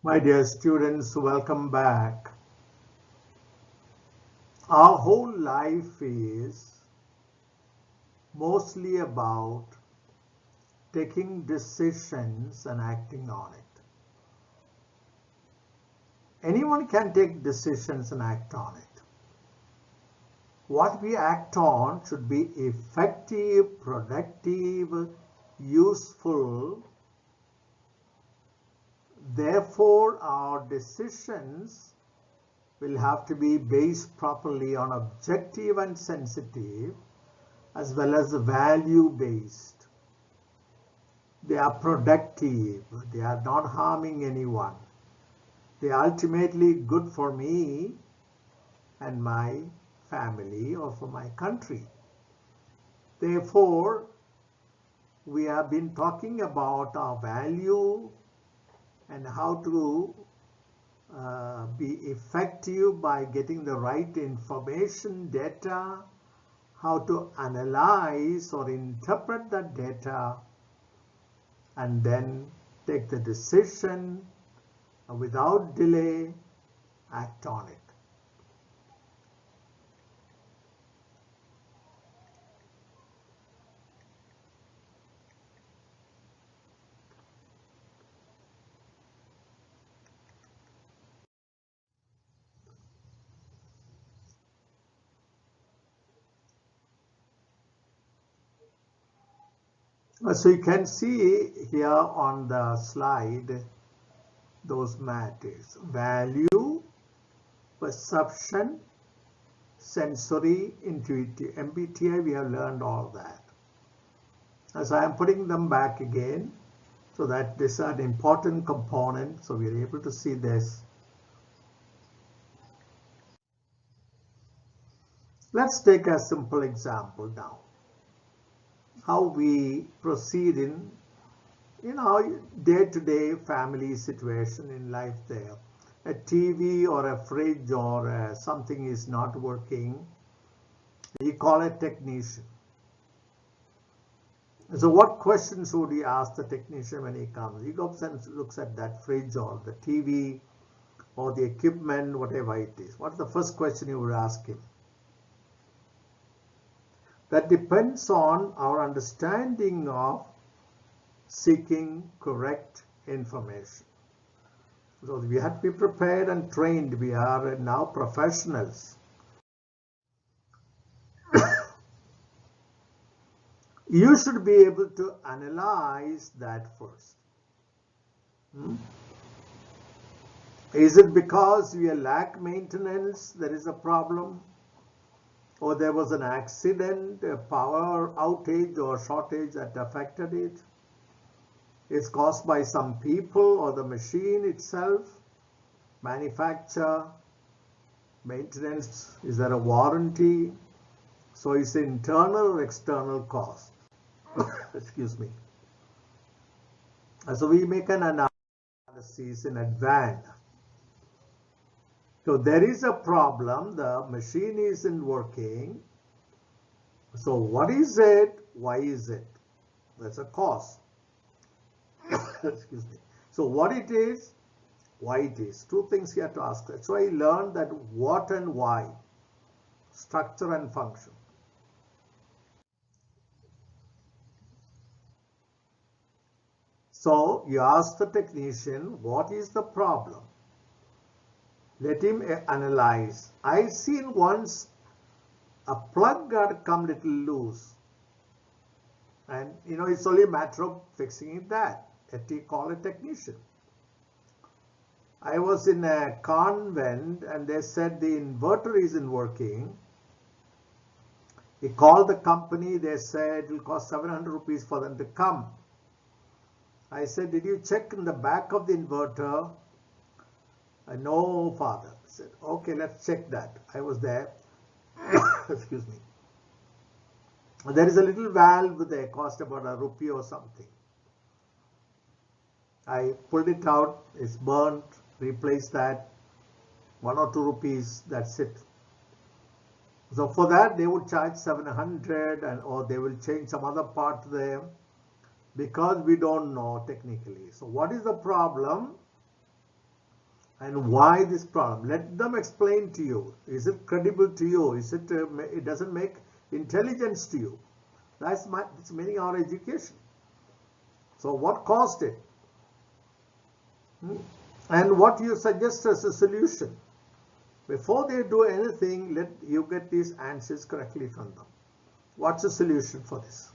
My dear students, welcome back. Our whole life is mostly about taking decisions and acting on it. Anyone can take decisions and act on it. What we act on should be effective, productive, useful. Therefore, our decisions will have to be based properly on objective and sensitive as well as value based. They are productive, they are not harming anyone. They are ultimately good for me and my family or for my country. Therefore, we have been talking about our value and how to be effective by getting the right information, data, how to analyze or interpret that data, and then take the decision without delay, act on it. So you can see here on the slide those matters: value, perception, sensory, intuitive. MBTI, we have learned all that. As I am putting them back again so that this is an important component, so we are able to see this. Let's take a simple example now. How we proceed in day-to-day family situation in life there. A TV or a fridge or something is not working. You call a technician. So what questions would you ask the technician when he comes? He goes and looks at that fridge or the TV or the equipment, whatever it is. What's the first question you would ask him? That depends on our understanding of seeking correct information. So we have to be prepared and trained. We are now professionals. You should be able to analyze that first. Is it because we lack maintenance there is a problem? Or there was an accident, a power outage or shortage that affected it? It's caused by some people or the machine itself, manufacture, maintenance, is there a warranty? So it's internal or external cause. Excuse me. So we make an analysis in advance. So there is a problem, the machine isn't working. So what is it? Why is it? That's a cause. Excuse me. So what it is, why it is. Two things you have to ask. So I learned that what and why, structure and function. So you ask the technician, what is the problem? Let him analyze. I seen once a plug got come little loose. And it's only a matter of fixing it that. You call a technician. I was in a convent and they said the inverter isn't working. He called the company, they said it will cost 700 rupees for them to come. I said, did you check in the back of the inverter? No, father. I said, okay, let's check that. I was there. Excuse me. There is a little valve there, cost about a rupee or something. I pulled it out, it's burnt, replaced that, 1 or 2 rupees, that's it. So for that they would charge 700 or they will change some other part there because we don't know technically. So what is the problem? and why this problem. Let them explain to you. Is it credible to you? Is it? It doesn't make intelligence to you. That's meaning our education. So what caused it? And what you suggest as a solution. Before they do anything, let you get these answers correctly from them. What's the solution for this?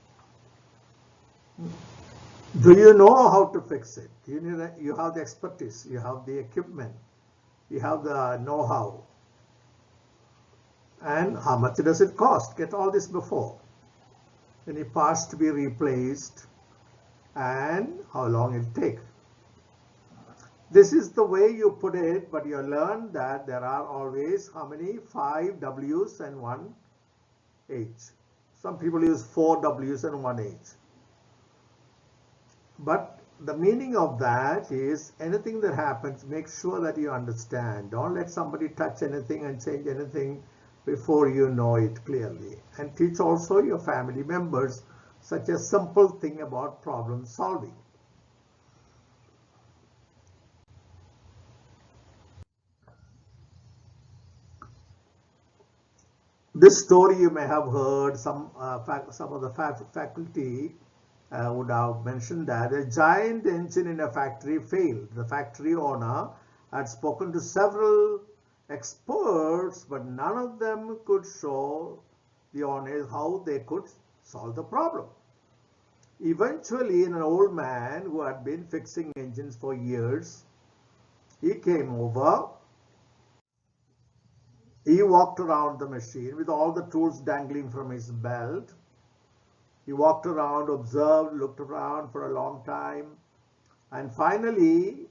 Do you know how to fix it? You have the expertise, you have the equipment, you have the know-how. And how much does it cost? Get all this before. Any parts to be replaced and how long it take. This is the way you put it, but you learn that there are always how many? 5 W's and 1 H. Some people use 4 W's and 1 H. But the meaning of that is anything that happens, make sure that you understand. Don't let somebody touch anything and change anything before you know it clearly. And teach also your family members such a simple thing about problem solving. This story you may have heard, some of the faculty would have mentioned that a giant engine in a factory failed. The factory owner had spoken to several experts, but none of them could show the owners how they could solve the problem. Eventually, an old man who had been fixing engines for years, he came over. He walked around the machine with all the tools dangling from his belt. He walked around, observed, looked around for a long time. And finally,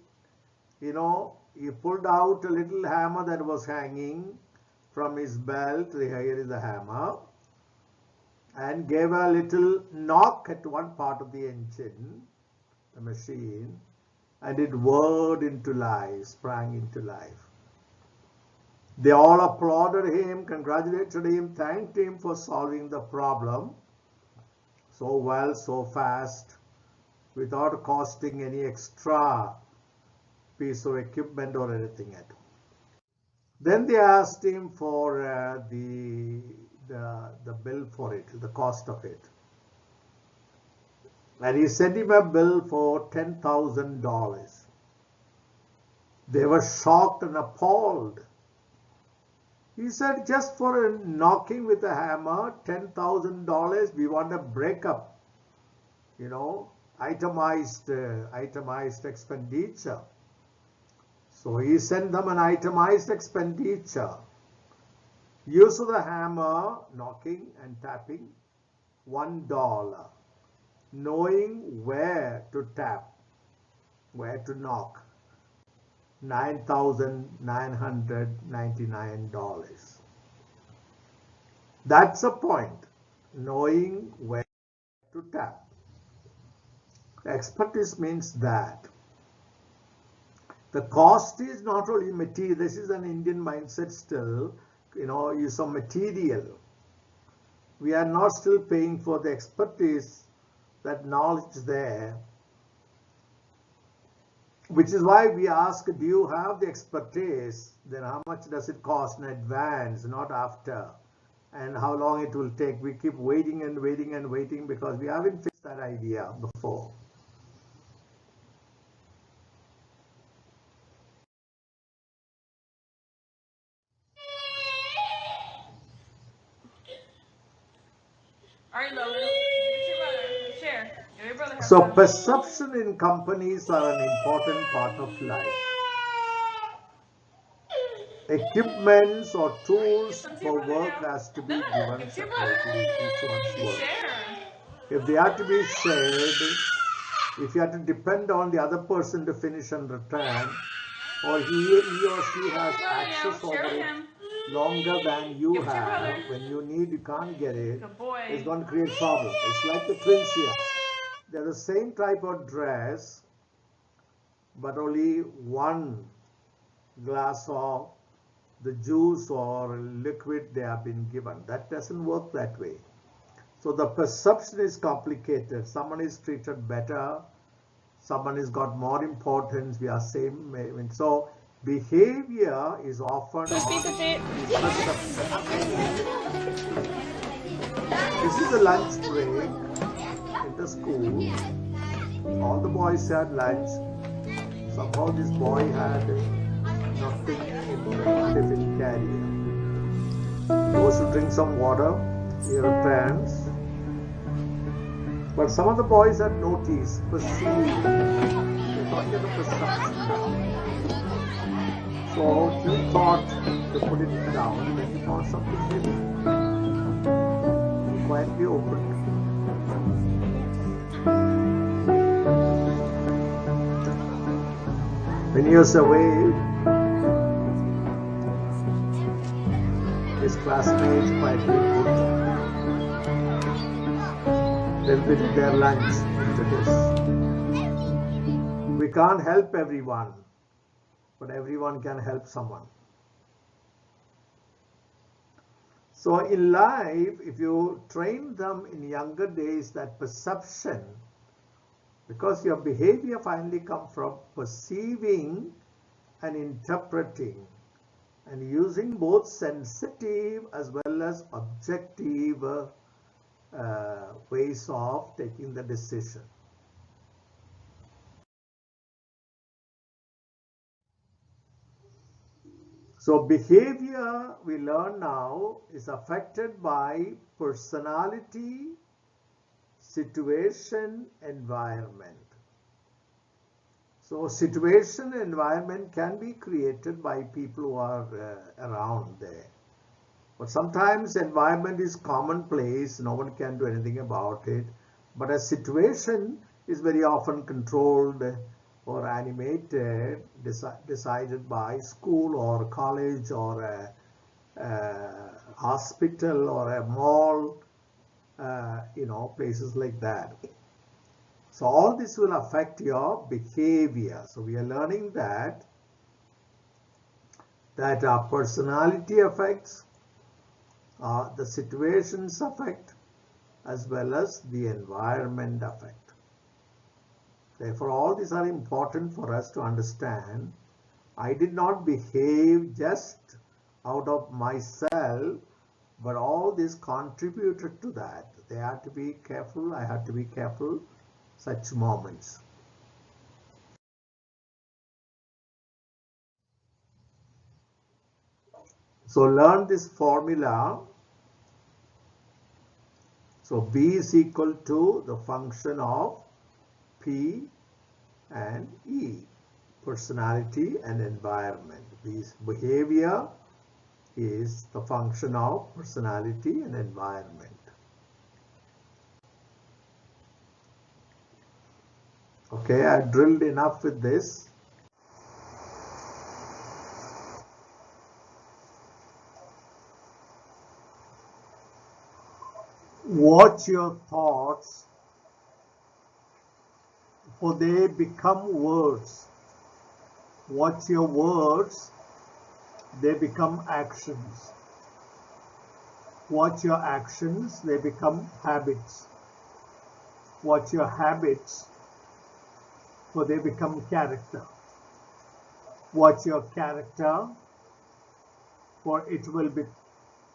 he pulled out a little hammer that was hanging from his belt. Here is the hammer. And gave a little knock at one part of the engine, the machine, and it whirred into life, sprang into life. They all applauded him, congratulated him, thanked him for solving the problem so well, so fast, without costing any extra piece of equipment or anything at all. Then they asked him for the bill for it, the cost of it. And he sent him a bill for $10,000. They were shocked and appalled. He said, just for a knocking with a hammer, $10,000, we want a breakup, itemized expenditure. So he sent them an itemized expenditure. Use of the hammer, knocking and tapping, $1. Knowing where to tap, where to knock, $9,999. That's the point, knowing where to tap. Expertise means that. The cost is not only material. This is an Indian mindset still, use of material. We are not still paying for the expertise, that knowledge there. Which is why we ask, do you have the expertise? Then how much does it cost in advance, not after? And how long it will take? We keep waiting and waiting and waiting because we haven't fixed that idea before. All right, Logan. Give it to your brother. Share. Your brother has So some. perception in companies are an important part of life. Equipments or tools for work has to be given separately, each one's work. If they are to be shared, if you have to depend on the other person to finish and return, or he or she has access over it longer than you have, when you need, you can't get it, it's going to create problems. It's like the twins here. They're the same type of dress, but only one glass of the juice or liquid they have been given. That doesn't work that way. So the perception is complicated. Someone is treated better, someone has got more importance, we are same. So behavior is often Whose piece on is it? perception. This is the lunch break in the school. All the boys had lunch. Somehow this boy had nothing in the tiffin carrier. He was to drink some water. He returns. But some of the boys had noticed, perceived. They thought he had a perception. So he thought to put it down when he found something heavy. He quietly opened. When he was away, his classmates quietly put their lunch into his. We can't help everyone, but everyone can help someone. So in life, if you train them in younger days that perception, because your behavior finally comes from perceiving and interpreting and using both sensitive as well as objective ways of taking the decision. So behavior, we learn now, is affected by personality, situation, environment. So situation, environment can be created by people who are around there. But sometimes environment is commonplace, no one can do anything about it. But a situation is very often controlled or animated, decided by school or college or a hospital or a mall, places like that. So all this will affect your behavior. So we are learning that our personality affects, the situations affect, as well as the environment affect. Therefore, all these are important for us to understand. I did not behave just out of myself, but all this contributed to that. They had to be careful. I had to be careful such moments. So learn this formula. So B is equal to the function of P and E, personality and environment. This behavior is the function of personality and environment. Okay, I drilled enough with this. Watch your thoughts, for they become words. Watch your words, they become actions. Watch your actions, they become habits. Watch your habits, for they become character. Watch your character, for it will be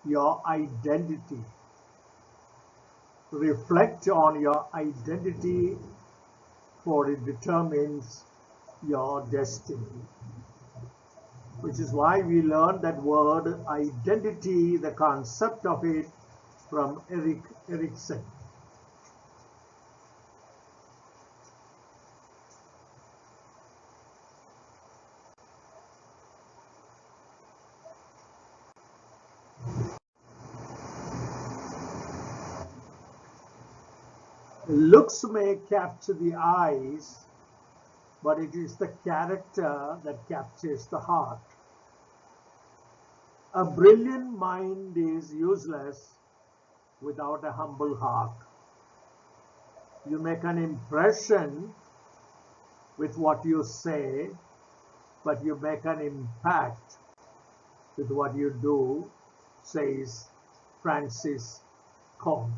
your identity. Reflect on your identity, for it determines your destiny. Which is why we learned that word identity, the concept of it, from Erikson. Looks may capture the eyes, but it is the character that captures the heart. A brilliant mind is useless without a humble heart. You make an impression with what you say, but you make an impact with what you do, says Francis Cone.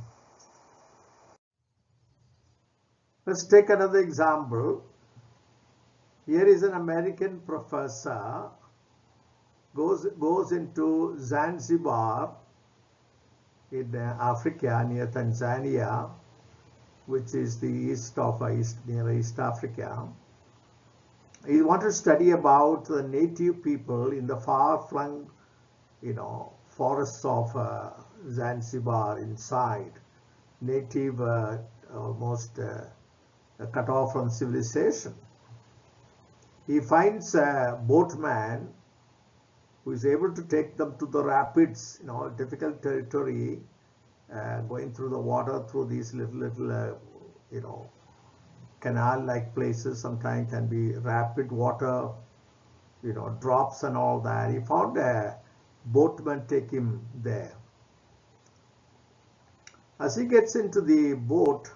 Let's take another example. Here is an American professor goes into Zanzibar in Africa near Tanzania, which is the near East Africa. He wanted to study about the native people in the far-flung, forests of Zanzibar inside, native, almost cut off from civilization. He finds a boatman who is able to take them to the rapids, difficult territory, going through the water through these little, canal-like places. Sometimes can be rapid water, drops and all that. He found a boatman take him there. As he gets into the boat,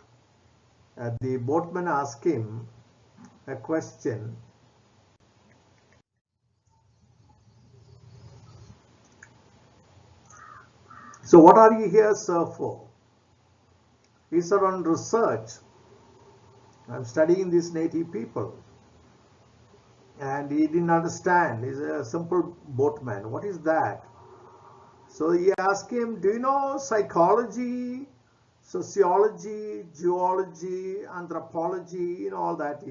the boatman asks him a question. So what are you here, sir, for? He said, on research. I'm studying these native people. And he didn't understand. He's a simple boatman. What is that? So he asked him, do you know psychology, sociology, geology, anthropology, all that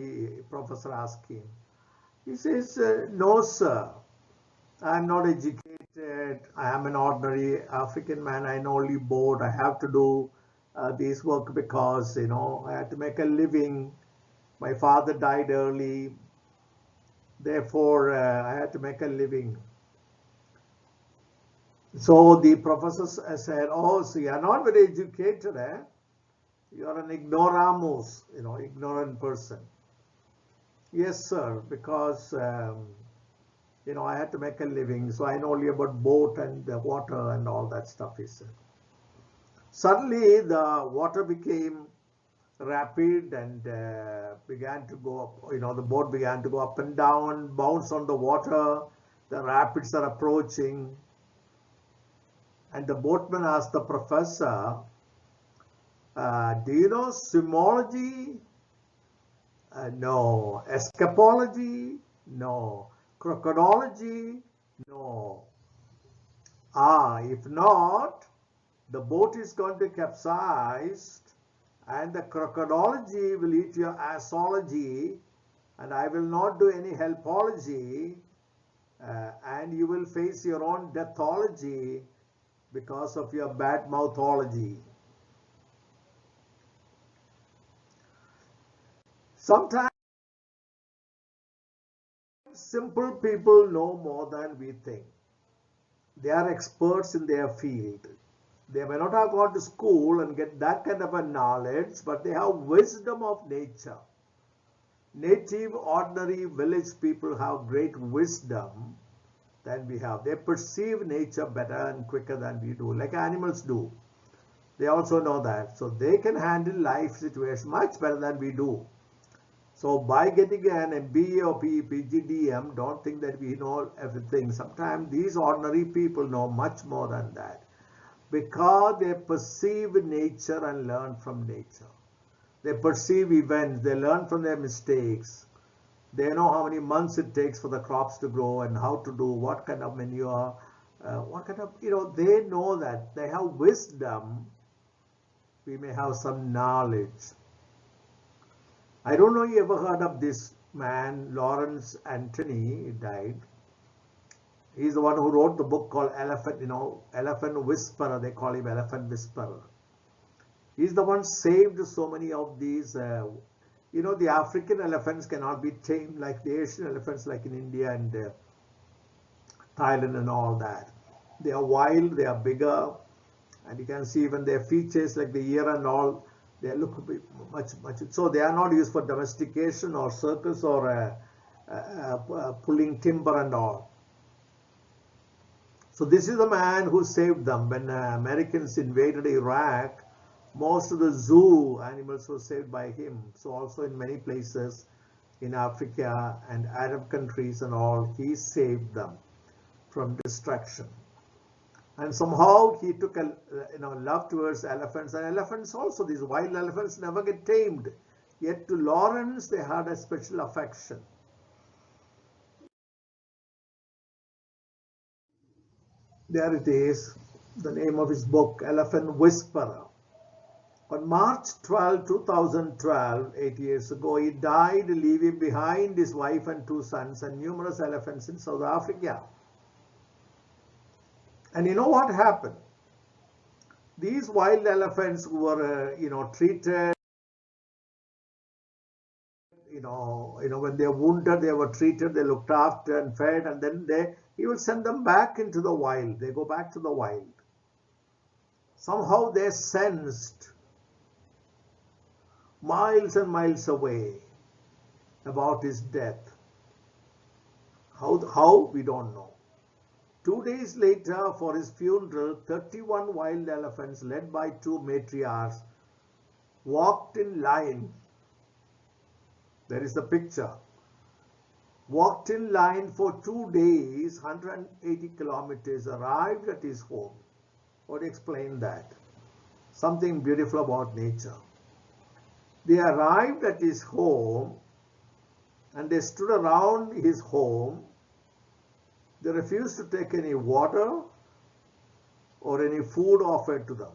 professor asked him. He says, no, sir. I'm not educated. I am an ordinary African man. I know only boat. I have to do this work because, I had to make a living. My father died early. Therefore, I had to make a living. So the professor said, oh, so you are not very educated, eh? You are an ignoramus, ignorant person. Yes, sir, because, I had to make a living. So I know only about boat and the water and all that stuff, he said. Suddenly, the water became rapid and began to go up, the boat began to go up and down, bounce on the water. The rapids are approaching. And the boatman asked the professor, do you know swimology? No. Escapology? No. Crocodology? No. If not, the boat is going to capsize and the crocodology will eat your assology and I will not do any helpology and you will face your own deathology because of your bad mouthology. Sometimes simple people know more than we think. They are experts in their field. They may not have gone to school and get that kind of a knowledge, but they have wisdom of nature. Native, ordinary village people have great wisdom than we have. They perceive nature better and quicker than we do, like animals do. They also know that. So they can handle life situation much better than we do. So by getting an MBA or PGDM, don't think that we know everything. Sometimes these ordinary people know much more than that because they perceive nature and learn from nature. They perceive events, they learn from their mistakes. They know how many months it takes for the crops to grow and how to do what kind of manure, what kind of, they know that. They have wisdom. We may have some knowledge. I don't know if you ever heard of this man, Lawrence Anthony. He died. He's the one who wrote the book called Elephant, Elephant Whisperer. They call him Elephant Whisperer. He's the one saved so many of these. The African elephants cannot be tamed like the Asian elephants like in India and Thailand and all that. They are wild, they are bigger, and you can see even their features like the ear and all, they look much. So they are not used for domestication or circus or pulling timber and all. So this is the man who saved them. When Americans invaded Iraq, most of the zoo animals were saved by him. So also in many places in Africa and Arab countries and all, he saved them from destruction. And somehow he took a love towards elephants. And elephants also, these wild elephants never get tamed. Yet to Lawrence, they had a special affection. There it is, the name of his book, Elephant Whisperer. On March 12, 2012, 8 years ago, he died, leaving behind his wife and 2 sons and numerous elephants in South Africa. And you know what happened? These wild elephants who were, treated, when they're wounded, they were treated, they looked after and fed, and then he will send them back into the wild. They go back to the wild. Somehow they sensed miles and miles away about his death. How we don't know. 2 days later, for his funeral, 31 wild elephants led by 2 matriarchs walked in line. There is the picture. Walked in line for 2 days, 180 kilometers, arrived at his home. What explain that? Something beautiful about nature. They arrived at his home and they stood around his home. They refused to take any water or any food offered to them.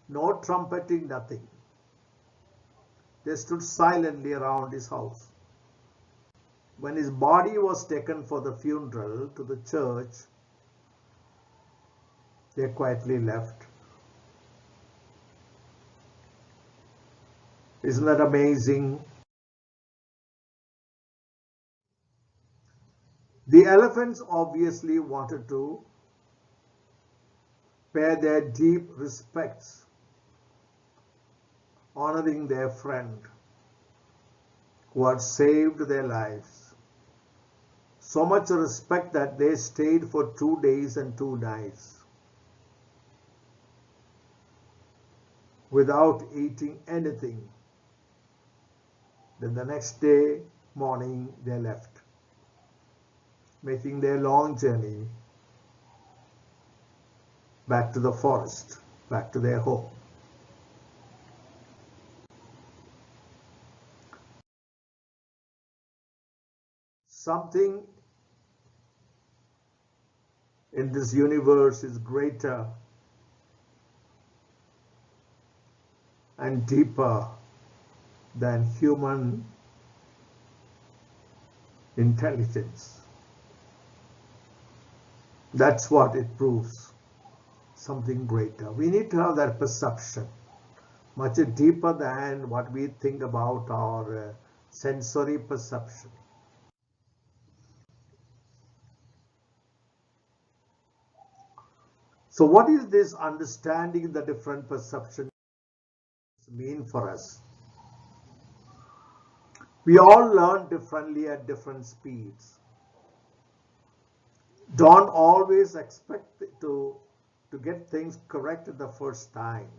No trumpeting, nothing. They stood silently around his house. When his body was taken for the funeral to the church, they quietly left. Isn't that amazing? The elephants obviously wanted to pay their deep respects, honoring their friend who had saved their lives. So much respect that they stayed for 2 days and 2 nights without eating anything. Then the next day morning they left, making their long journey back to the forest, back to their home. Something in this universe is greater and deeper than human intelligence. That's what it proves. Something greater. We need to have that perception, much deeper than what we think about our sensory perception. So what is this understanding the different perceptions mean for us? We all learn differently at different speeds. Don't always expect to get things correct at the first time.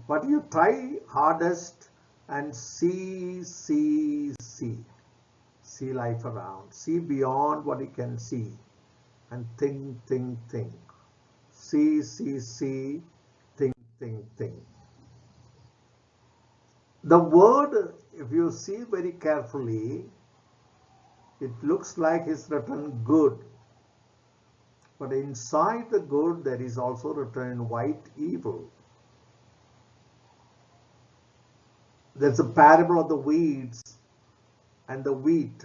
But you try hardest and see life around. See beyond what you can see and think. See, think. The word, if you see very carefully, it looks like it's written good. But inside the good, there is also written in white evil. There's a parable of the weeds and the wheat.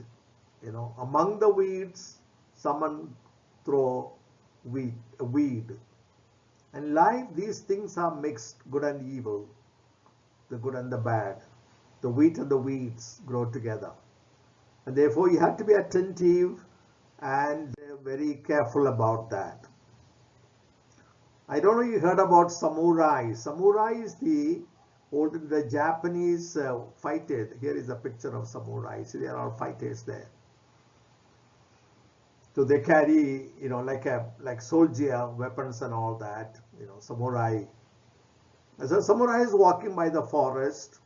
Among the weeds, someone throw a weed. And life, these things are mixed, good and evil, the good and the bad. The wheat and the weeds grow together. And therefore, you have to be attentive and very careful about that. I don't know if you heard about samurai. Samurai is the Japanese fighters. Here is a picture of samurai. See, there are fighters there. So they carry, like soldier weapons and all that. Samurai. As a samurai is walking by the forest,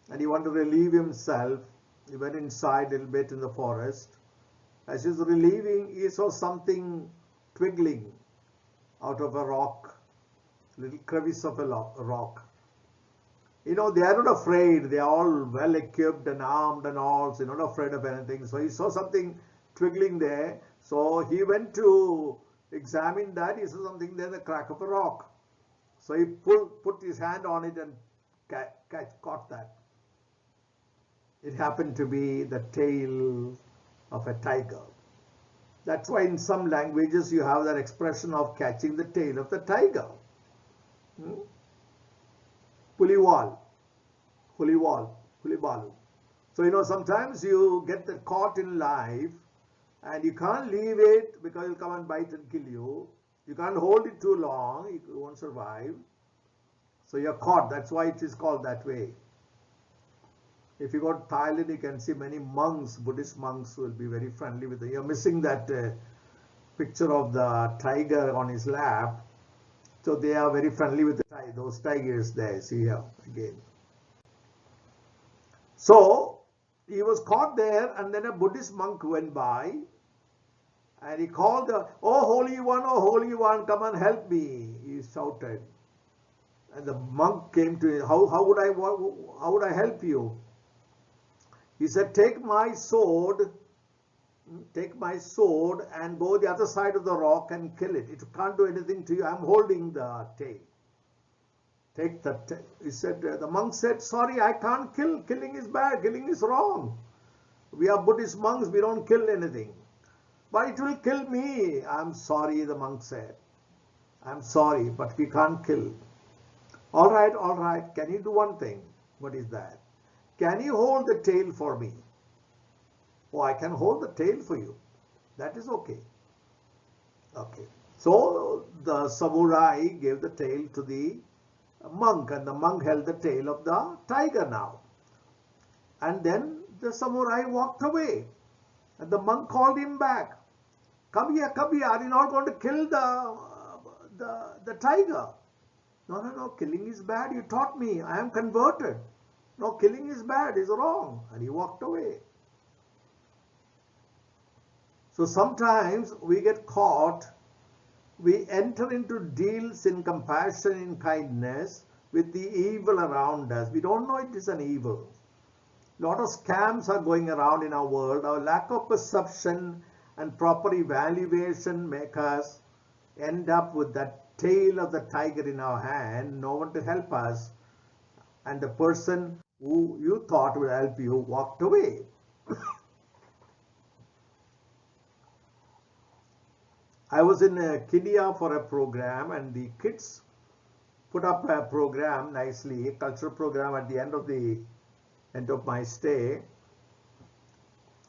and he wanted to relieve himself. He went inside a little bit in the forest. As he's relieving, he saw something twiggling out of a rock, little crevice of a rock. They are not afraid. They are all well equipped and armed and all, so not afraid of anything. So he saw something twiggling there. So he went to examine that. He saw something there, the crack of a rock. So he put his hand on it and caught that. It happened to be the tail of a tiger. That's why in some languages you have that expression of catching the tail of the tiger. Puliwal, Pulibalu. So sometimes you get caught in life and you can't leave it because it'll come and bite and kill you. You can't hold it too long, it won't survive. So you're caught, that's why it is called that way. If you go to Thailand, you can see many monks, Buddhist monks will be very friendly with it. You're missing that picture of the tiger on his lap. So they are very friendly with those tigers there. See here again. So he was caught there, and then a Buddhist monk went by and he called, oh Holy One, come and help me, he shouted. And the monk came to him, how would I help you? He said, take my sword and go the other side of the rock and kill it. It can't do anything to you. I'm holding the tail. Take the tail. He said, the monk said, sorry, I can't kill. Killing is bad. Killing is wrong. We are Buddhist monks. We don't kill anything. But it will kill me. I'm sorry, the monk said. I'm sorry, but we can't kill. All right. Can you do one thing? What is that? Can you hold the tail for me? Oh, I can hold the tail for you. That is okay. Okay. So the samurai gave the tail to the monk, and the monk held the tail of the tiger now. And then the samurai walked away. And the monk called him back. Come here. Are you not going to kill the tiger? No. Killing is bad. You taught me. I am converted. No, killing is bad. It's wrong. And he walked away. So sometimes we get caught. We enter into deals in compassion, in kindness with the evil around us. We don't know it is an evil. A lot of scams are going around in our world. Our lack of perception and proper evaluation make us end up with that tail of the tiger in our hand, no one to help us. And the person who you thought would help you walked away. I was in Kenya for a program, and the kids put up a program nicely, a cultural program at the end of my stay.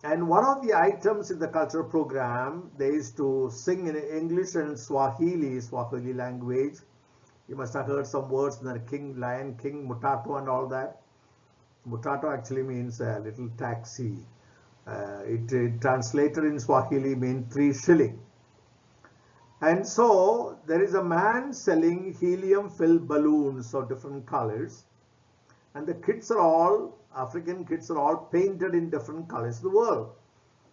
And one of the items in the cultural program, they used to sing in English and Swahili language. You must have heard some words in the Lion King, Mutato and all that. Mutato actually means a little taxi. It translated in Swahili means 3 shilling. And so there is a man selling helium-filled balloons of different colors. And the kids are all, African kids are all painted in different colors of the world.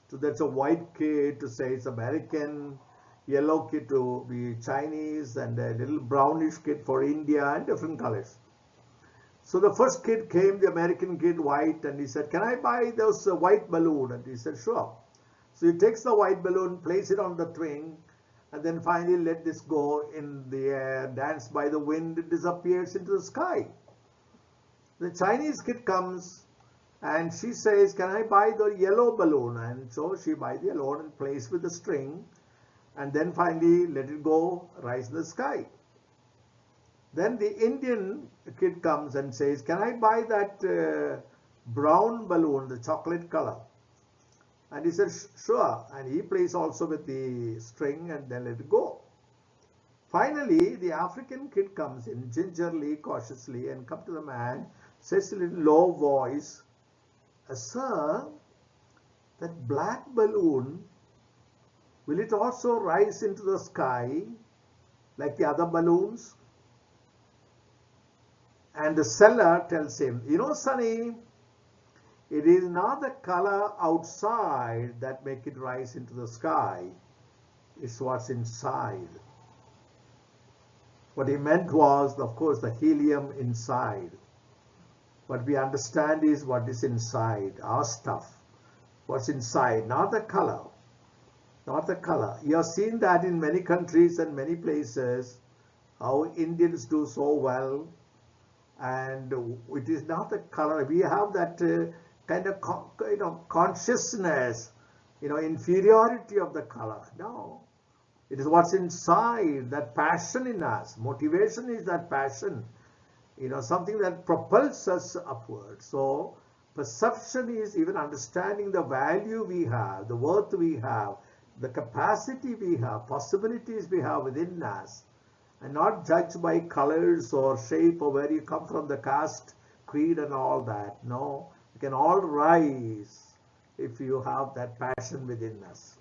So there's a white kid to say it's American, yellow kid to be Chinese, and a little brownish kid for India, and different colors. So the first kid came, the American kid, white, and he said, can I buy those white balloon? And he said, sure. So he takes the white balloon, places it on the string, and then finally let this go in the air, dance by the wind, it disappears into the sky. The Chinese kid comes and she says, can I buy the yellow balloon? And so she buys the yellow and plays with the string, and then finally let it go, rise in the sky. Then the Indian kid comes and says, can I buy that brown balloon, the chocolate color? And he said, sure. And he plays also with the string and then let it go. Finally, the African kid comes in gingerly, cautiously, and comes to the man, says in a little low voice, sir, that black balloon, will it also rise into the sky like the other balloons? And the seller tells him, you know, sonny, it is not the color outside that make it rise into the sky. It's what's inside. What he meant was, of course, the helium inside. What we understand is what is inside, our stuff. What's inside, not the color. not the color. You have seen that in many countries and many places, how Indians do so well, and it is not the color. We have that kind of consciousness, inferiority of the color. No, it is what's inside, that passion in us. Motivation is that passion, something that propels us upward. So perception is even understanding the value we have, the worth we have, the capacity we have, possibilities we have within us, and not judged by colors or shape or where you come from, the caste, creed and all that. No, we can all rise if you have that passion within us.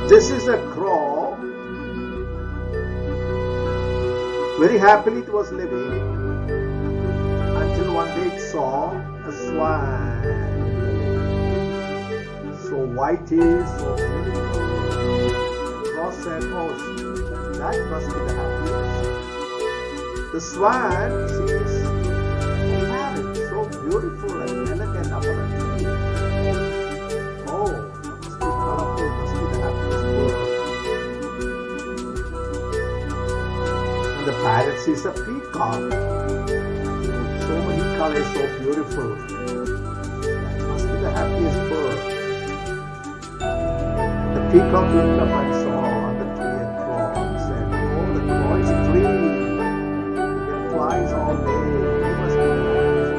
This is a crow. Very happily it was living until one day it saw a swan. So white is so beautiful. The crow said, oh, that must be the happiest. The swan sees a parrot so beautiful and elegant upon a tree. Oh, that must be colorful, must be the happiest bird. And the parrot sees a peacock. So many colors, so beautiful. That must be the happiest bird. The peacock looked up and saw on the tree a crow and said, oh, the crow is free. It flies all day. He must be the happiest.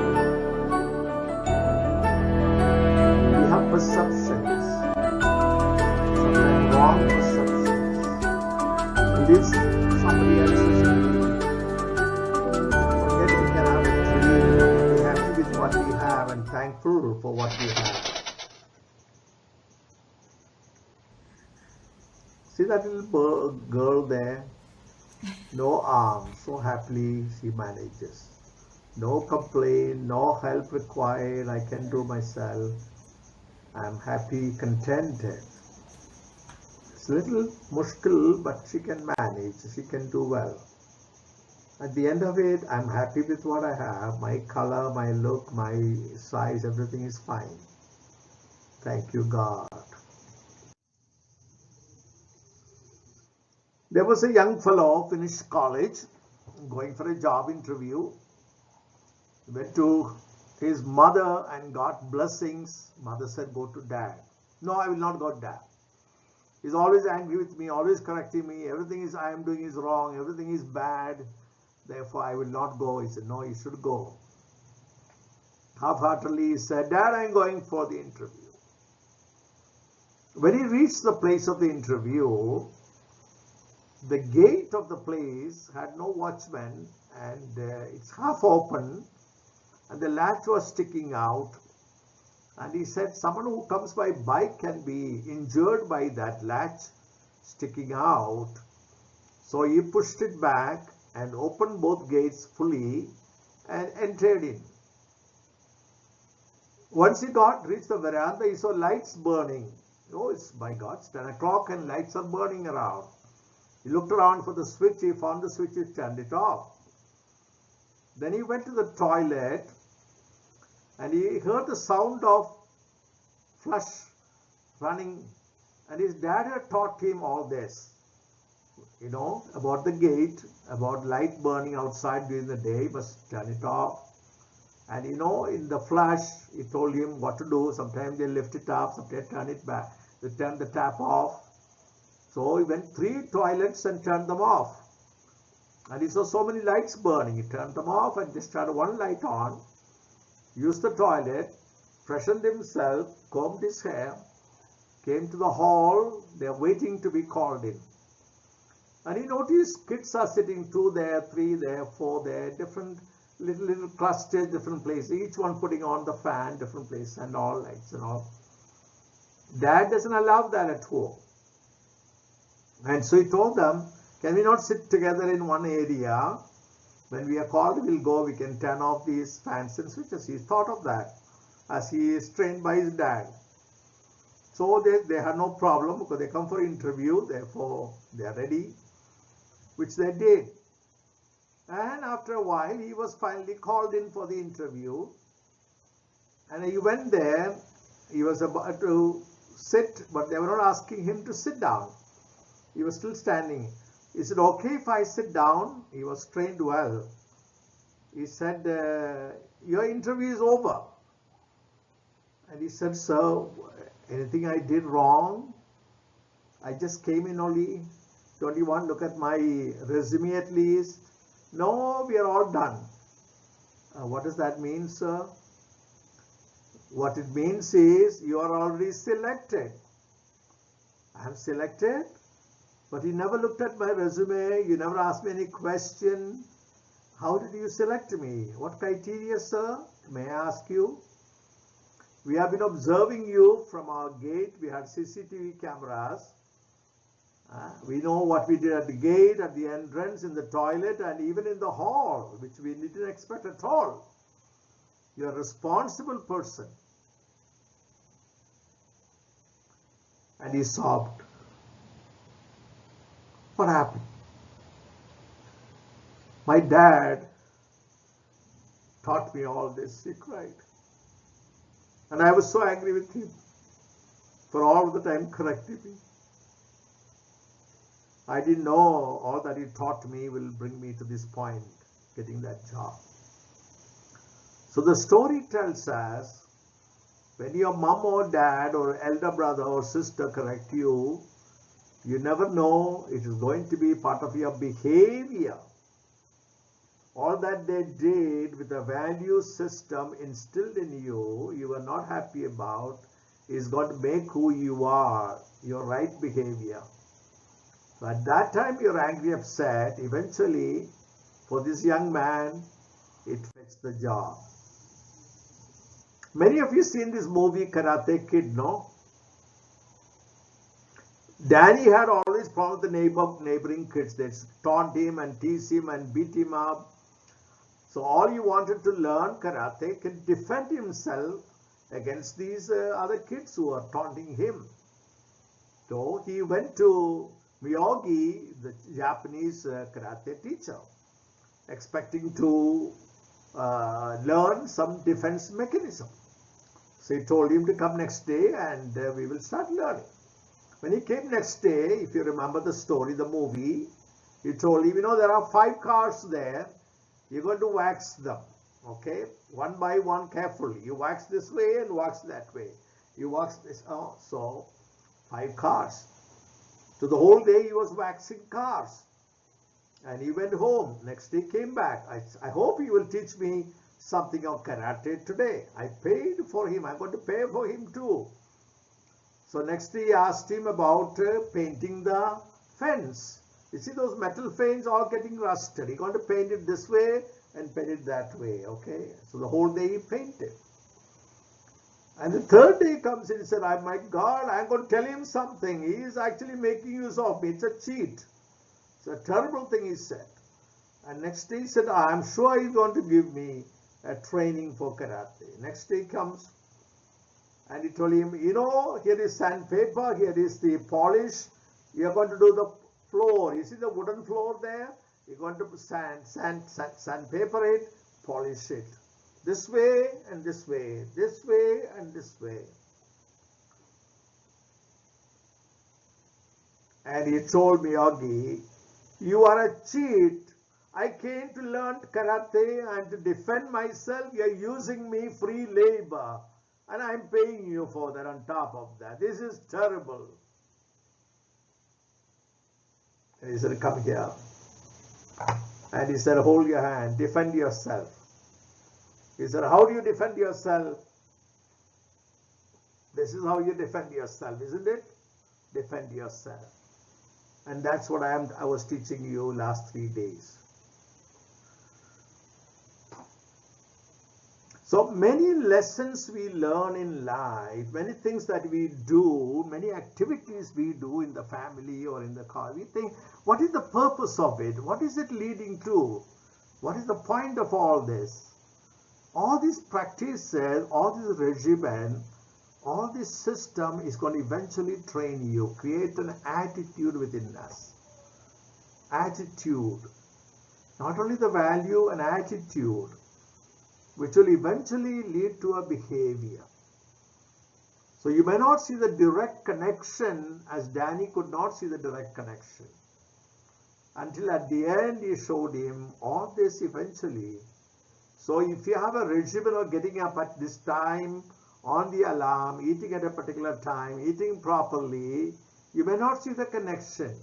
We have perceptions, sometimes wrong perceptions. And this somebody else's dream. Forget we can have a dream. Be happy with what we have and thankful for what we have. See that little girl there? No arms, so happily she manages. No complaint, no help required, I can do myself. I'm happy, contented. It's a little mushkil, but she can manage, she can do well. At the end of it, I'm happy with what I have. My color, my look, my size, everything is fine. Thank you, God. There was a young fellow, finished college, going for a job interview. He went to his mother and got blessings. Mother said, go to dad. No, I will not go to dad. He's always angry with me, always correcting me. Everything I am doing is wrong. Everything is bad. Therefore, I will not go. He said, no, you should go. Half-heartedly, he said, Dad, I'm going for the interview. When he reached the place of the interview, the gate of the place had no watchman, and it's half open, and the latch was sticking out. And he said someone who comes by bike can be injured by that latch sticking out. So he pushed it back and opened both gates fully and entered in. Once he reached the veranda, he saw lights burning. Oh, it's by God, it's 10 o'clock and lights are burning around. He looked around for the switch, he found the switch, he turned it off. Then he went to the toilet and he heard the sound of flush running, and his dad had taught him all this, about the gate, about light burning outside during the day, must turn it off. And in the flush, he told him what to do. Sometimes they lift it up, sometimes turn it back, they turn the tap off. So he went 3 toilets and turned them off. And he saw so many lights burning. He turned them off and just turned one light on, used the toilet, freshened himself, combed his hair, came to the hall. They are waiting to be called in. And he noticed kids are sitting 2 there, 3 there, 4 there, different little clusters, different places, each one putting on the fan, different place, and all lights and all. Dad doesn't allow that at home. And so he told them, can we not sit together in one area? When we are called, we'll go, we can turn off these fans and switches. He thought of that as he is trained by his dad. So they had no problem because they come for interview, therefore they are ready, which they did. And after a while, he was finally called in for the interview. And he went there. He was about to sit, but they were not asking him to sit down. He was still standing. He said, okay if I sit down? He was trained well. He said, your interview is over. And he said, sir, anything I did wrong? I just came in only. Don't you want to look at my resume at least? No, we are all done. What does that mean, sir? What it means is you are already selected. I am selected, but you never looked at my resume. You never asked me any question. How did you select me? What criteria, sir? May I ask you? We have been observing you from our gate. We had CCTV cameras. We know what we did at the gate, at the entrance, in the toilet, and even in the hall, which we didn't expect at all. You're a responsible person. And he sobbed. What happened? My dad taught me all this, he cried. And I was so angry with him for all the time correcting me. I didn't know all that he taught me will bring me to this point, getting that job. So the story tells us, when your mom or dad or elder brother or sister correct you, you never know it is going to be part of your behavior. All that they did with the value system instilled in you, you are not happy about, is going to make who you are, your right behavior. So at that time you're angry, upset. Eventually, for this young man, it fetched the job. Many of you seen this movie Karate Kid, no? Danny had always found the neighboring kids. They taunt him and tease him and beat him up. So all he wanted to learn karate can defend himself against these other kids who are taunting him. So he went to Miyagi, the Japanese karate teacher, expecting to learn some defense mechanism. So he told him to come next day and we will start learning. When he came next day, if you remember the story, the movie, he told him, there are 5 cars there. You're going to wax them, okay? One by one carefully. You wax this way and wax that way. You wax this, so 5 cars. So the whole day he was waxing cars. And he went home. Next day came back. I hope he will teach me something of karate today. I paid for him. I'm going to pay for him too. So next day he asked him about painting the fence. You see those metal fence all getting rusted. He's going to paint it this way and paint it that way. Okay. So the whole day he painted. And the third day comes in, he said, oh my God, I'm going to tell him something. He is actually making use of me. It's a cheat. It's a terrible thing, he said. And next day he said, I'm sure he's going to give me a training for karate. Next day comes and he told him, here is sandpaper, here is the polish. You're going to do the floor. You see the wooden floor there? You're going to sandpaper it, polish it. This way and this way, this way and this way. And he told Miyagi, you are a cheat. I came to learn karate and to defend myself. You are using me free labor. And I'm paying you for that on top of that. This is terrible. And he said, come here. And he said, hold your hand, defend yourself. He said, how do you defend yourself? This is how you defend yourself, isn't it? Defend yourself. And that's what I was teaching you last 3 days. So many lessons we learn in life, many things that we do, many activities we do in the family or in the car. We think, what is the purpose of it? What is it leading to? What is the point of all this? All these practices, all this regimen, all this system is going to eventually train you, create an attitude within us. Attitude. Not only the value, an attitude, which will eventually lead to a behavior. So you may not see the direct connection, as Danny could not see the direct connection, until at the end he showed him all this eventually. So if you have a regimen of getting up at this time, on the alarm, eating at a particular time, eating properly, you may not see the connection.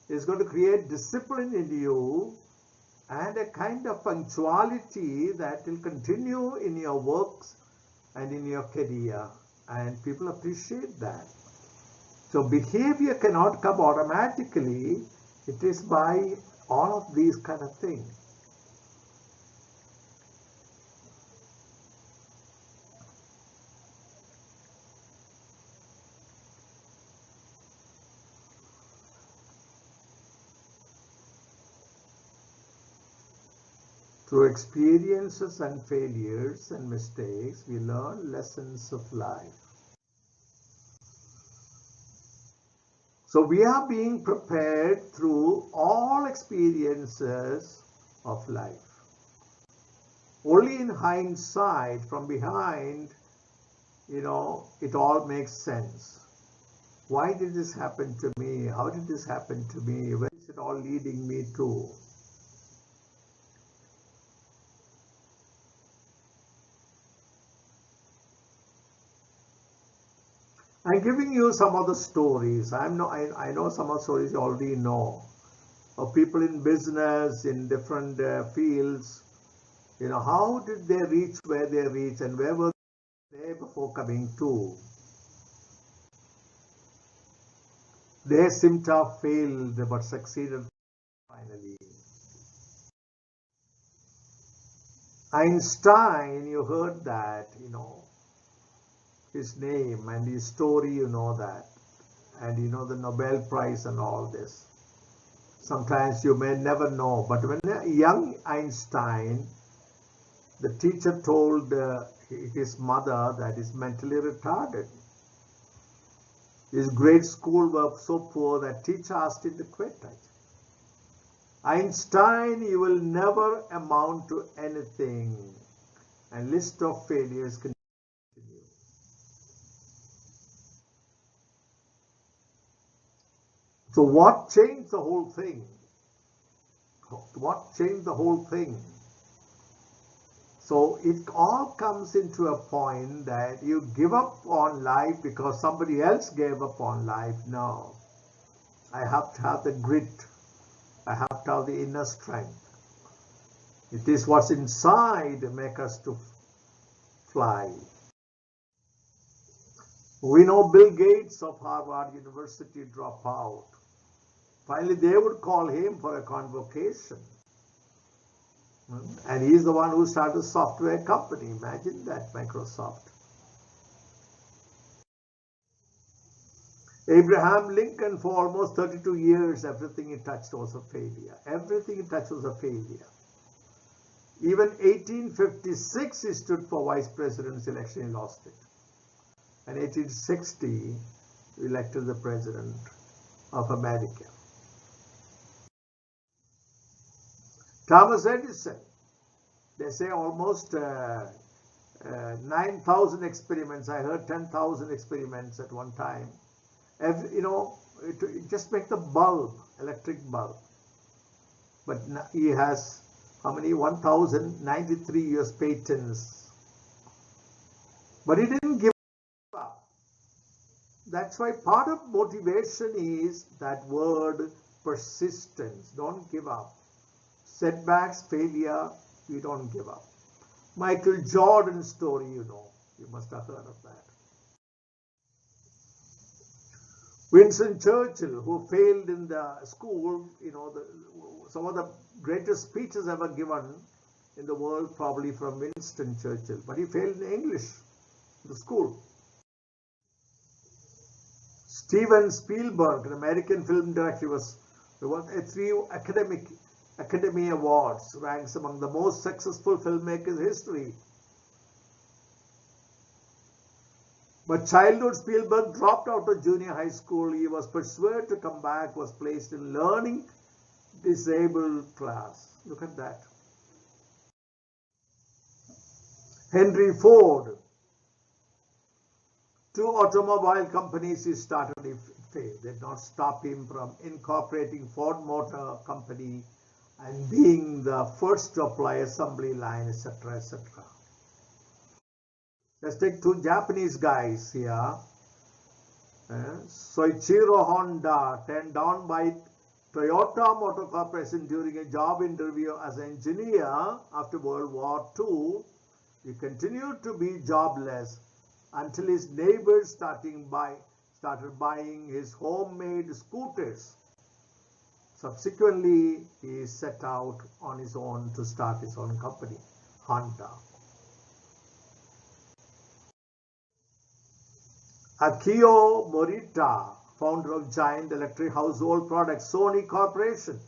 It's going to create discipline in you and a kind of punctuality that will continue in your works and in your career. And people appreciate that. So behavior cannot come automatically. It is by all of these kind of things. Through experiences and failures and mistakes, we learn lessons of life. So we are being prepared through all experiences of life. Only in hindsight, from behind, it all makes sense. Why did this happen to me? How did this happen to me? Where is it all leading me to? I'm giving you some of the stories. I know some of the stories you already know, of people in business, in different fields. How did they reach where they reached, and where were they before coming to? They seem to have failed but succeeded finally. Einstein, you heard that, his name and his story, that, and the Nobel Prize and all this. Sometimes you may never know, but when a young Einstein, the teacher told his mother that he's mentally retarded. His grade school were so poor that teacher asked him to quit. Einstein, you will never amount to anything, and list of failures continue. So what changed the whole thing? What changed the whole thing? So it all comes into a point that you give up on life because somebody else gave up on life. No. I have to have the grit. I have to have the inner strength. It is what's inside that makes us to fly. We know Bill Gates of Harvard University dropped out. Finally, they would call him for a convocation. And he's the one who started a software company. Imagine that, Microsoft. Abraham Lincoln, for almost 32 years, everything he touched was a failure. Everything he touched was a failure. Even 1856, he stood for vice president's election, he lost it. And 1860, he elected the president of America. Thomas Edison, they say almost 9,000 experiments. I heard 10,000 experiments at one time. Just make the bulb, electric bulb. But he has how many? 1,093 US patents. But he didn't give up. That's why part of motivation is that word persistence. Don't give up. Setbacks, failure, you don't give up. Michael Jordan's story, you must have heard of that. Winston Churchill, who failed in the school, some of the greatest speeches ever given in the world probably from Winston Churchill, but he failed in English, the school. Steven Spielberg, an American film director, was 3 Academy Awards, ranks among the most successful filmmakers in history. But childhood Spielberg dropped out of junior high school. He was persuaded to come back, was placed in learning disabled class. Look at that. Henry Ford, 2 automobile companies he started, he failed. Did not stop him from incorporating Ford Motor Company and being the first to apply assembly line, etc., etc. Let's take 2 Japanese guys here. Soichiro Honda, turned down by Toyota Motor Corporation during a job interview as an engineer after World War II. He continued to be jobless until his neighbors started buying his homemade scooters. Subsequently, he set out on his own to start his own company, Honda. Akio Morita, founder of giant electric household products, Sony Corporation.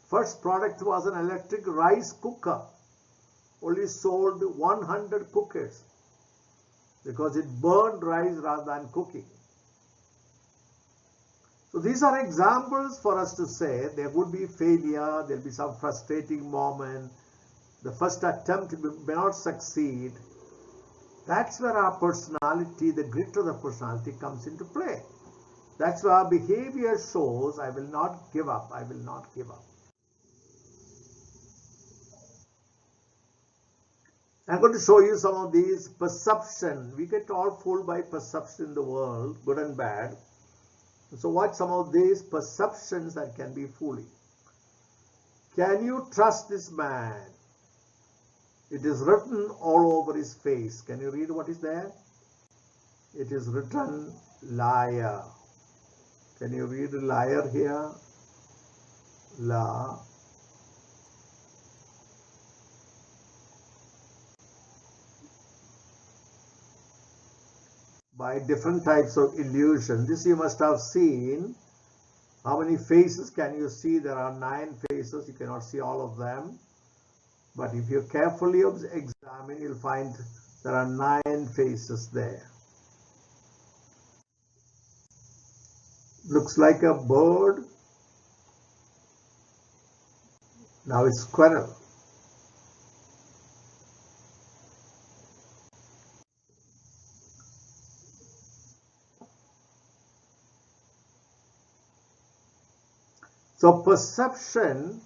First product was an electric rice cooker. Only sold 100 cookers because it burned rice rather than cooking. So these are examples for us to say there would be failure, there will be some frustrating moment, the first attempt may not succeed. That's where our personality, the grit of the personality comes into play. That's where our behavior shows, I will not give up, I will not give up. I'm going to show you some of these perception. We get all fooled by perception in the world, good and bad. So watch some of these perceptions that can be fooling. Can you trust this man? It is written all over his face. Can you read what is there? It is written liar. Can you read liar here? La. By different types of illusion. This you must have seen. How many faces can you see? There are 9 faces. You cannot see all of them. But if you carefully examine, you'll find there are 9 faces there. Looks like a bird. Now it's squirrel. So perception,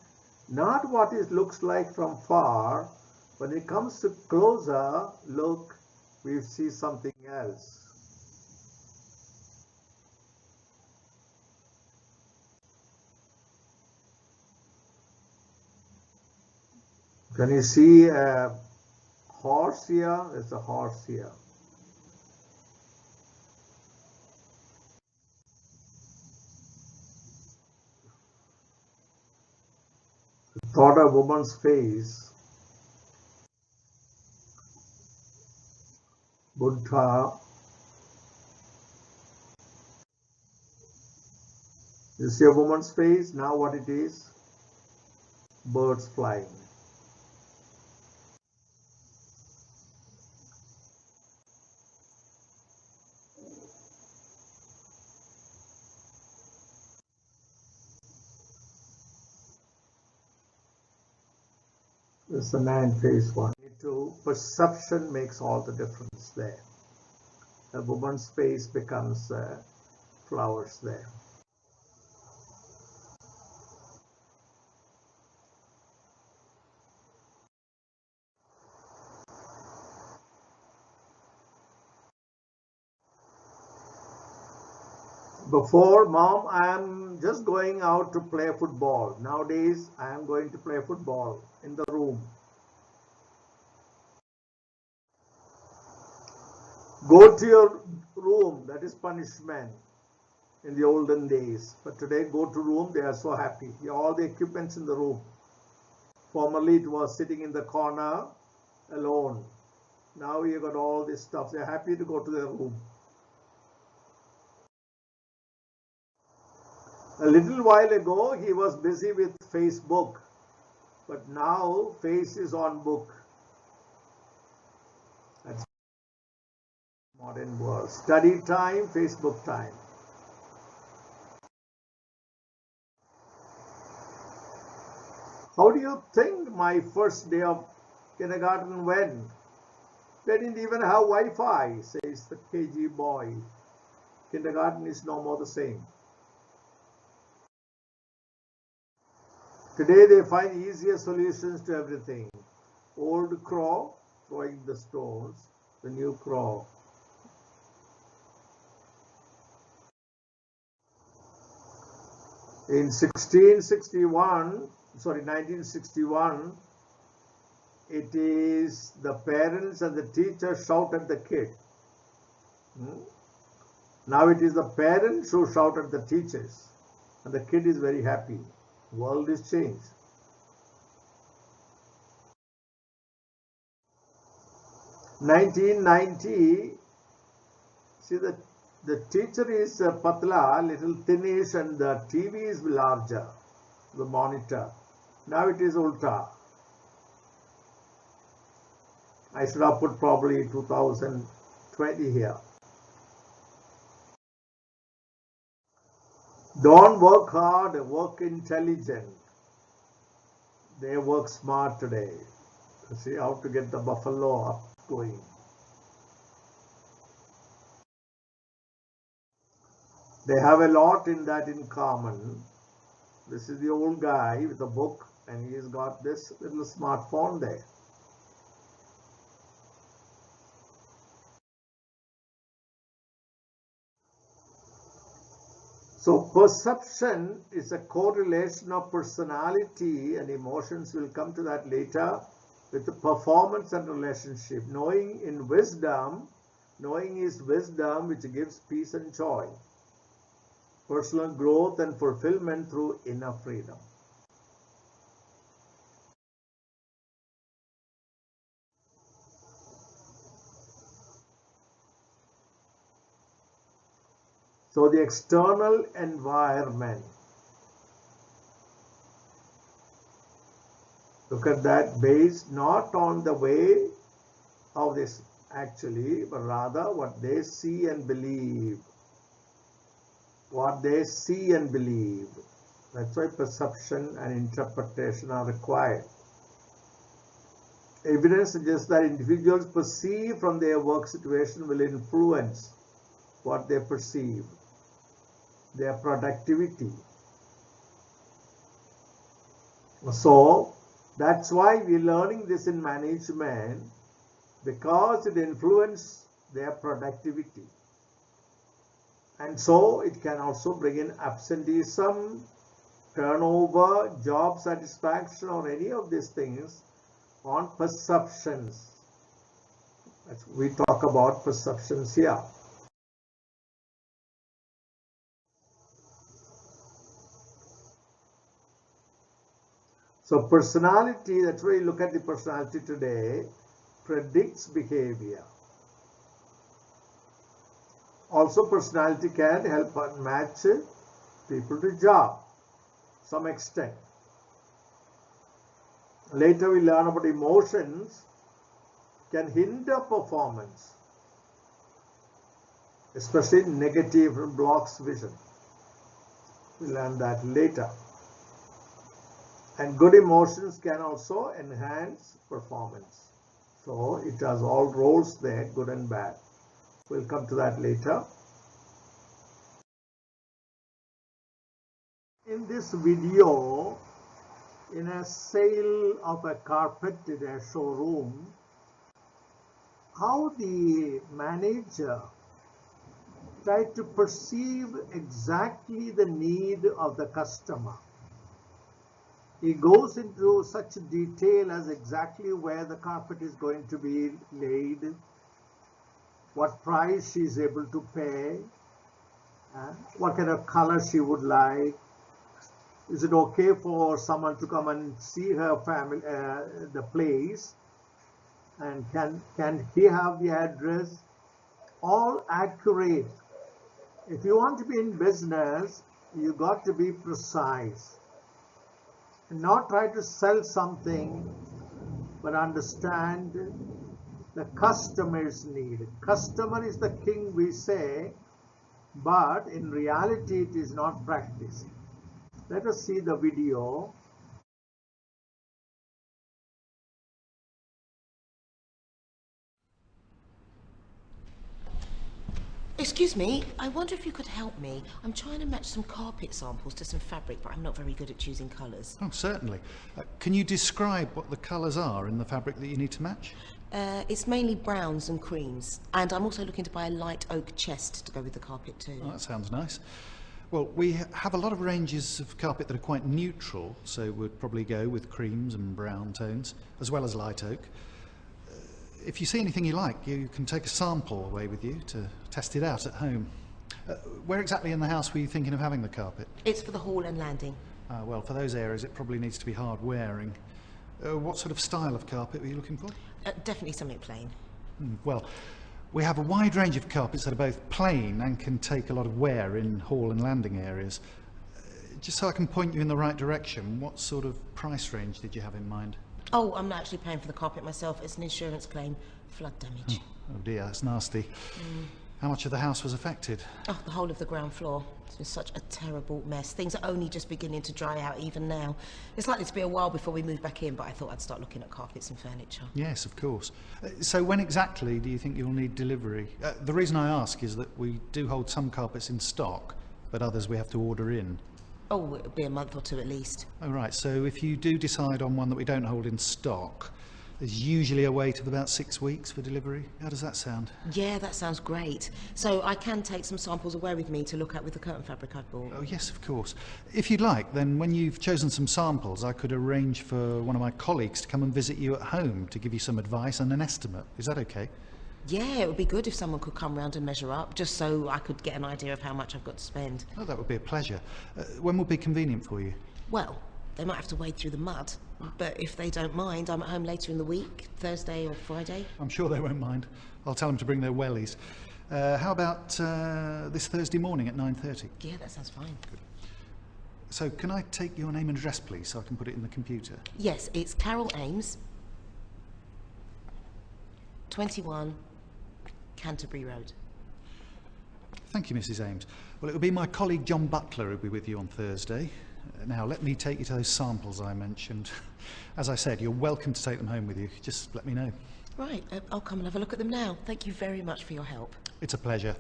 not what it looks like from far. When it comes to closer look, we see something else. Can you see a horse here? There's a horse here. Thought a woman's face. Buddha. You see a woman's face? Now what it is? Birds flying. It's the man face one. Perception makes all the difference there. A woman's face becomes flowers there. Before, mom, I am just going out to play football. Nowadays, I am going to play football in the room. Go to your room, that is punishment in the olden days. But today, go to room, they are so happy. All the equipments in the room. Formerly, it was sitting in the corner alone. Now you got all this stuff. They're happy to go to their room. A little while ago, he was busy with Facebook. But now, face is on book. That's Modern world. Study time, Facebook time. How do you think my first day of kindergarten went? They didn't even have Wi-Fi, says the KG boy. Kindergarten is no more the same. Today they find easier solutions to everything. Old crow throwing the stones, the new crow. In 1961, it is the parents and the teacher shout at the kid. Now it is the parents who shout at the teachers, and the kid is very happy. The world is changed. In 1990, see the teacher is patla, little thinnish, and the TV is larger, the monitor. Now it is ulta. I should have put probably 2020 here. Don't work hard, work intelligent. They work smart today. See how to get the buffalo up going. They have a lot in that in common. This is the old guy with a book, and he's got this little smartphone there. So perception is a correlation of personality and emotions. We'll come to that later with the performance and relationship. Knowing is wisdom which gives peace and joy. Personal growth and fulfillment through inner freedom. So the external environment. Look at that, based not on the way how this actually, but rather what they see and believe. What they see and believe. That's why perception and interpretation are required. Evidence suggests that individuals perceive from their work situation will influence what they perceive, their productivity. So that's why we're learning this in management, because it influences their productivity. And so it can also bring in absenteeism, turnover, job satisfaction, or any of these things on perceptions. We talk about perceptions here. So personality, that's why you look at the personality today, predicts behavior. Also personality can help match people to job, some extent. Later we learn about emotions can hinder performance, especially negative blocks vision. We'll learn that later. And good emotions can also enhance performance. So it has all roles there, good and bad. We'll come to that later. In this video, in a sale of a carpet in a showroom, how the manager tried to perceive exactly the need of the customer. He goes into such detail as exactly where the carpet is going to be laid, what price she is able to pay, what kind of color she would like. Is it okay for someone to come and see her family, the place? And can he have the address? All accurate. If you want to be in business, you got to be precise. And not try to sell something, but understand the customer's need. Customer is the king, we say, but in reality it is not practiced. Let us see the video. Excuse me, I wonder if you could help me. I'm trying to match some carpet samples to some fabric, but I'm not very good at choosing colours. Oh, certainly. Can you describe what the colours are in the fabric that you need to match? It's mainly browns and creams, and I'm also looking to buy a light oak chest to go with the carpet too. Oh, that sounds nice. Well, we have a lot of ranges of carpet that are quite neutral, so we'd probably go with creams and brown tones, as well as light oak. If you see anything you like, you can take a sample away with you to test it out at home. Where exactly in the house were you thinking of having the carpet? It's for the hall and landing. Well, for those areas it probably needs to be hard wearing. What sort of style of carpet were you looking for? Definitely something plain. Well, we have a wide range of carpets that are both plain and can take a lot of wear in hall and landing areas. Just so I can point you in the right direction, what sort of price range did you have in mind? Oh, I'm not actually paying for the carpet myself. It's an insurance claim. Flood damage. Oh dear, that's nasty. How much of the house was affected? Oh, the whole of the ground floor. It's been such a terrible mess. Things are only just beginning to dry out even now. It's likely to be a while before we move back in, but I thought I'd start looking at carpets and furniture. Yes, of course. So when exactly do you think you'll need delivery? The reason I ask is that we do hold some carpets in stock, but others we have to order in. Oh, it'll be a month or two at least. Oh right, so if you do decide on one that we don't hold in stock, there's usually a wait of about 6 weeks for delivery. How does that sound? Yeah, that sounds great. So I can take some samples away with me to look at with the curtain fabric I've bought. Oh yes, of course. If you'd like, then when you've chosen some samples, I could arrange for one of my colleagues to come and visit you at home to give you some advice and an estimate. Is that okay? Yeah, it would be good if someone could come round and measure up, just so I could get an idea of how much I've got to spend. Oh, that would be a pleasure. When would be convenient for you? Well, they might have to wade through the mud, but if they don't mind, I'm at home later in the week, Thursday or Friday. I'm sure they won't mind. I'll tell them to bring their wellies. How about this Thursday morning at 9:30? Yeah, that sounds fine. Good. So can I take your name and address, please, so I can put it in the computer? Yes, it's Carol Ames, 21 Canterbury Road. Thank you, Mrs. Ames. Well, it will be my colleague John Butler who'll be with you on Thursday. Now, let me take you to those samples I mentioned. As I said, you're welcome to take them home with you. Just let me know. Right, I'll come and have a look at them now. Thank you very much for your help. It's a pleasure.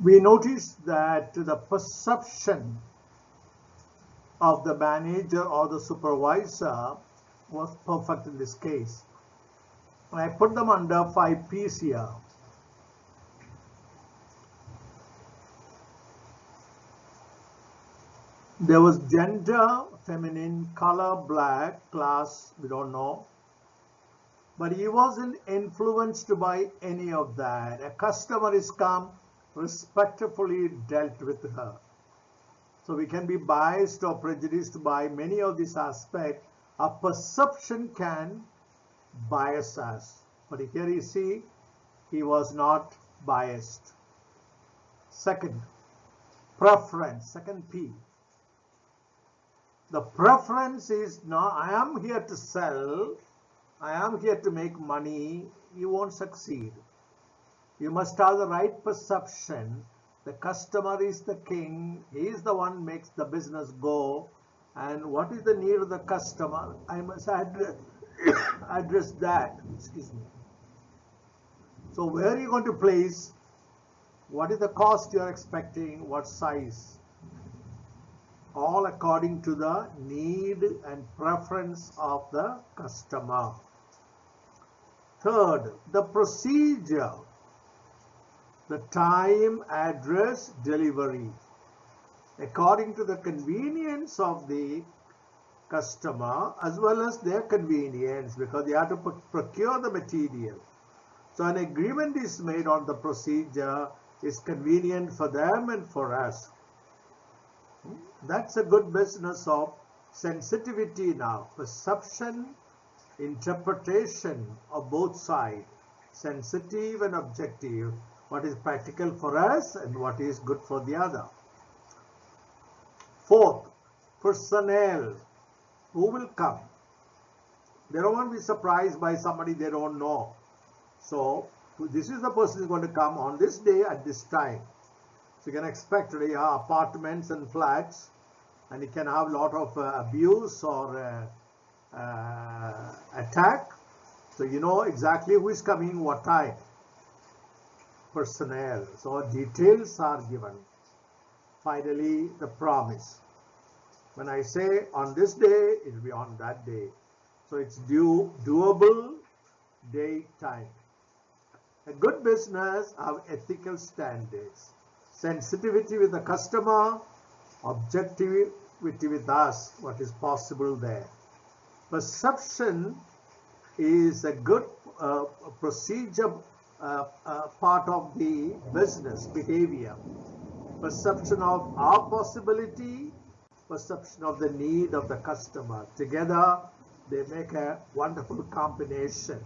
We noticed that the perception of the manager or the supervisor was perfect in this case. I put them under 5 P's here. There was gender, feminine, color, black, class, we don't know. But he wasn't influenced by any of that. A customer is come, respectfully dealt with her. So we can be biased or prejudiced by many of these aspects. Our perception can bias us. But here you see, he was not biased. Second, preference, second P. The preference is not, I am here to sell, I am here to make money, you won't succeed. You must have the right perception. The customer is the king, he is the one who makes the business go. And what is the need of the customer? I must address that. Excuse me. So where are you going to place? What is the cost you are expecting? What size? All according to the need and preference of the customer. Third, the procedure. The time, address, delivery. According to the convenience of the customer as well as their convenience, because they have to procure the material. So an agreement is made on the procedure, is convenient for them and for us. That's a good business of sensitivity now. Perception, interpretation of both sides, sensitive and objective. What is practical for us and what is good for the other. Fourth, personnel, who will come. They don't want to be surprised by somebody they don't know. So this is the person who's going to come on this day at this time. So you can expect apartments and flats, and it can have a lot of abuse or attack. So you know exactly who is coming, what time. Personnel. So details are given. Finally, the promise. When I say on this day, it will be on that day. So it's doable, date, time. A good business have ethical standards. Sensitivity with the customer, objectivity with us, what is possible there. Perception is a good procedure part of the business behavior. Perception of our possibility, perception of the need of the customer. Together, they make a wonderful combination.